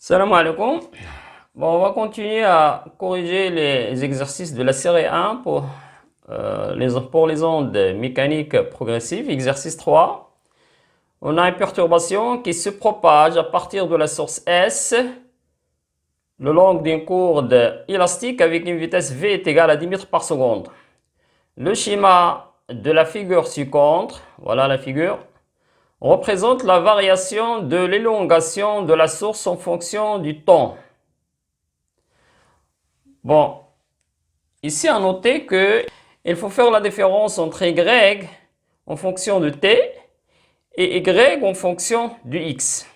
Salam alaikum. Bon, on va continuer à corriger les exercices de la série 1 pour les ondes mécaniques progressives. Exercice 3. On a une perturbation qui se propage à partir de la source S le long d'une courbe élastique avec une vitesse V est égale à 10 mètres par seconde. Le schéma de la figure ci-contre, voilà la figure, représente la variation de l'élongation de la source en fonction du temps. Bon, ici à noter qu'il faut faire la différence entre Y en fonction de T et Y en fonction de X.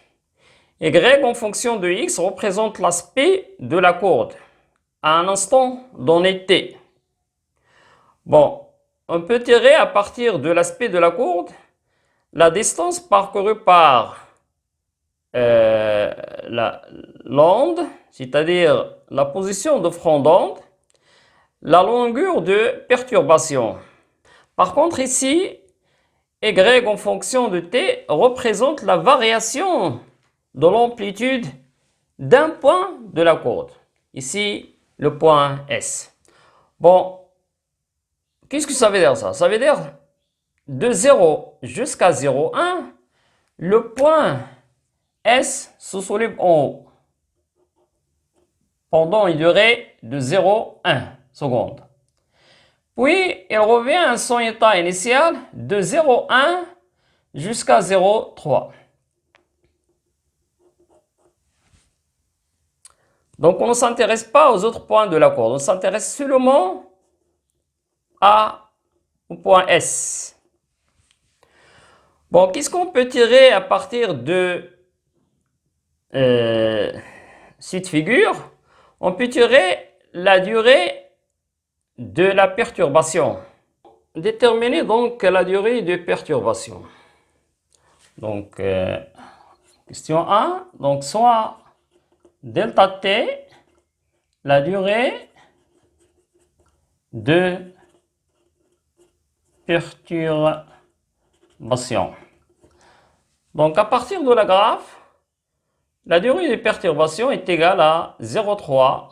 Y en fonction de X représente l'aspect de la courbe à un instant donné T. Bon, on peut tirer à partir de l'aspect de la courbe la distance parcourue par l'onde, c'est-à-dire la position de front d'onde, la longueur de perturbation. Par contre, ici, Y en fonction de T représente la variation de l'amplitude d'un point de la courbe. Ici, le point S. Bon, qu'est-ce que ça veut dire ça? Ça veut dire de 0 jusqu'à 0,1, le point S se soulève en haut pendant une durée de 0,1 seconde. Puis, il revient à son état initial de 0,1 jusqu'à 0,3. Donc, on ne s'intéresse pas aux autres points de la courbe. On s'intéresse seulement au point S. Bon, qu'est-ce qu'on peut tirer à partir de cette figure? On peut tirer la durée de la perturbation. Déterminer donc la durée de perturbation. Donc, question 1, donc soit delta t, la durée de perturbation. Donc, à partir de la graphe, la durée de perturbation est égale à 0,3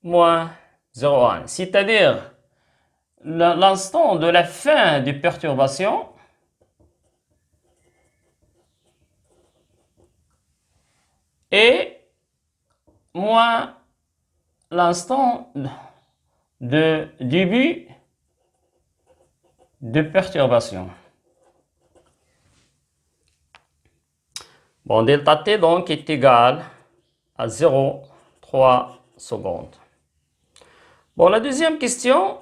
moins 0,1, c'est-à-dire l'instant de la fin de perturbation et moins l'instant de début de perturbation. Bon, delta t donc est égal à 0,3 secondes. Bon, la deuxième question,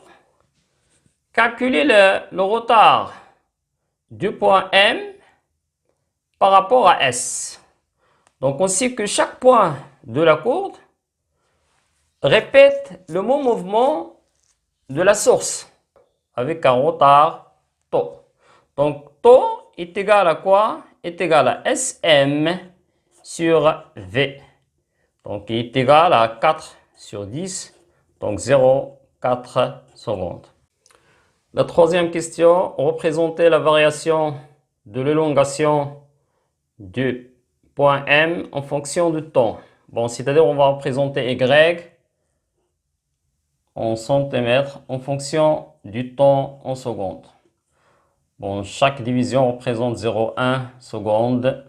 calculer le retard du point M par rapport à S. Donc, on sait que chaque point de la courbe répète le même mouvement de la source avec un retard tau. Donc, tau est égal à quoi? Est égal à SM sur V. Donc, il est égal à 4 sur 10, donc 0,4 secondes. La troisième question, représenter la variation de l'élongation du point M en fonction du temps. Bon, c'est-à-dire on va représenter Y en centimètres en fonction du temps en secondes. Bon, chaque division représente 0,1 seconde.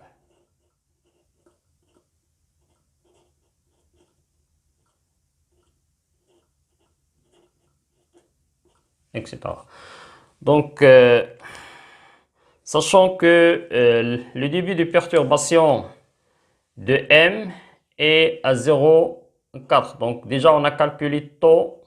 Etc. Donc, sachant que le début de perturbation de M est à 0,4. Donc, déjà, on a calculé tau,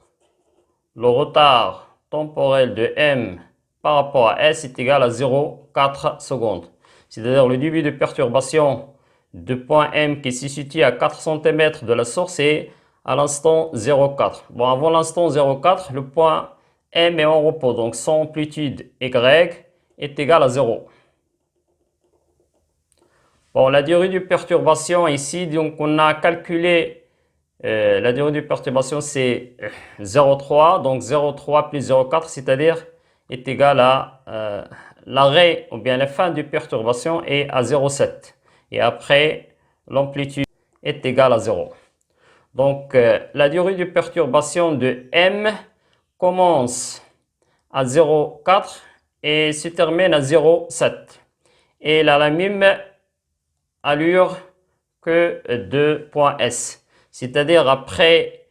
le retard temporel de M par rapport à S est égal à 0,4 secondes. C'est-à-dire le début de perturbation de point M qui se situe à 4 cm de la source est à l'instant 0,4. Bon, avant l'instant 0,4, le point M est en repos, donc son amplitude Y est égale à 0. Bon, la durée de perturbation ici, donc on a calculé la durée de perturbation c'est 0,3, donc 0,3 plus 0,4, c'est-à-dire est égal à l'arrêt ou bien la fin de perturbation est à 0,7. Et après, l'amplitude est égal à 0. Donc, la durée de perturbation de M commence à 0,4 et se termine à 0,7. Et elle a la même allure que 2.S. C'est-à-dire après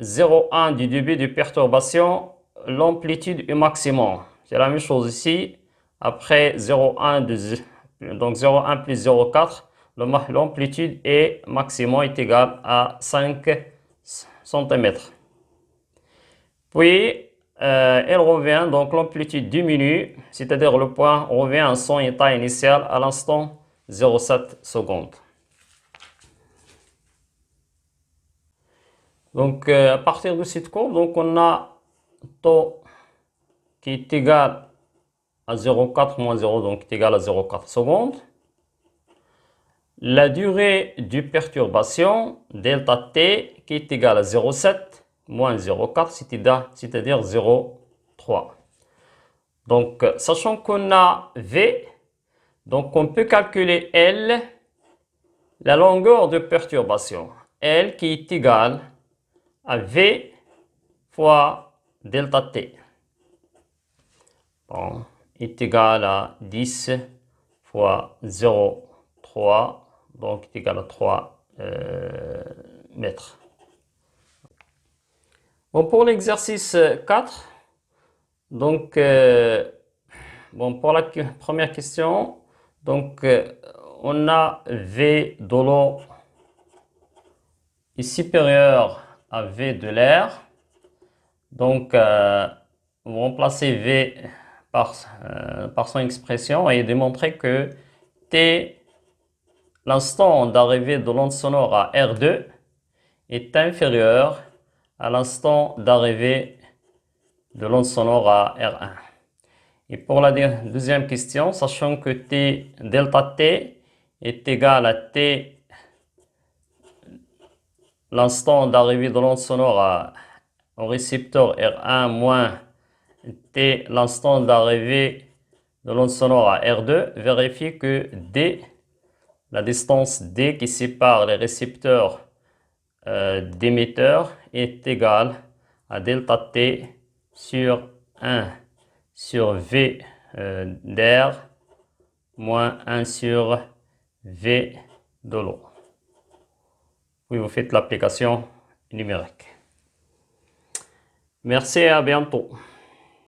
0,1 du début de perturbation, l'amplitude est maximum. C'est la même chose ici. Après 0,1 donc 0,1 plus 0,4, l'amplitude est maximum est égale à 5 cm. Puis, elle revient, donc l'amplitude diminue, c'est-à-dire le point revient à son état initial à l'instant 0,7 secondes. Donc, à partir de cette courbe, donc on a taux qui est égal à 0,4 moins 0, donc est égal à 0,4 secondes. La durée de perturbation, delta t, qui est égal à 0,7 moins 0,4, c'est-à-dire 0,3. Donc, sachant qu'on a V, donc on peut calculer L, la longueur de perturbation. L qui est égale à V fois delta t. Bon, est égal à 10 fois 0,3, donc est égal à 3 mètres. Bon, pour l'exercice 4, donc, bon, pour la première question, donc, on a V de l'eau est supérieur à V de l'air. Donc, vous remplacez V par son expression et démontrer que T, l'instant d'arrivée de l'onde sonore à R2, est inférieur à l'instant d'arrivée de l'onde sonore à R1. Et pour la deuxième question, sachant que delta T est égal à T, l'instant d'arrivée de l'onde sonore au récepteur R1 moins T, l'instant d'arrivée de l'onde sonore à R2, vérifiez que D, la distance D qui sépare les récepteurs d'émetteurs est égale à delta T sur 1 sur V d'air moins 1 sur V de l'eau. Puis vous faites l'application numérique. Merci et à bientôt.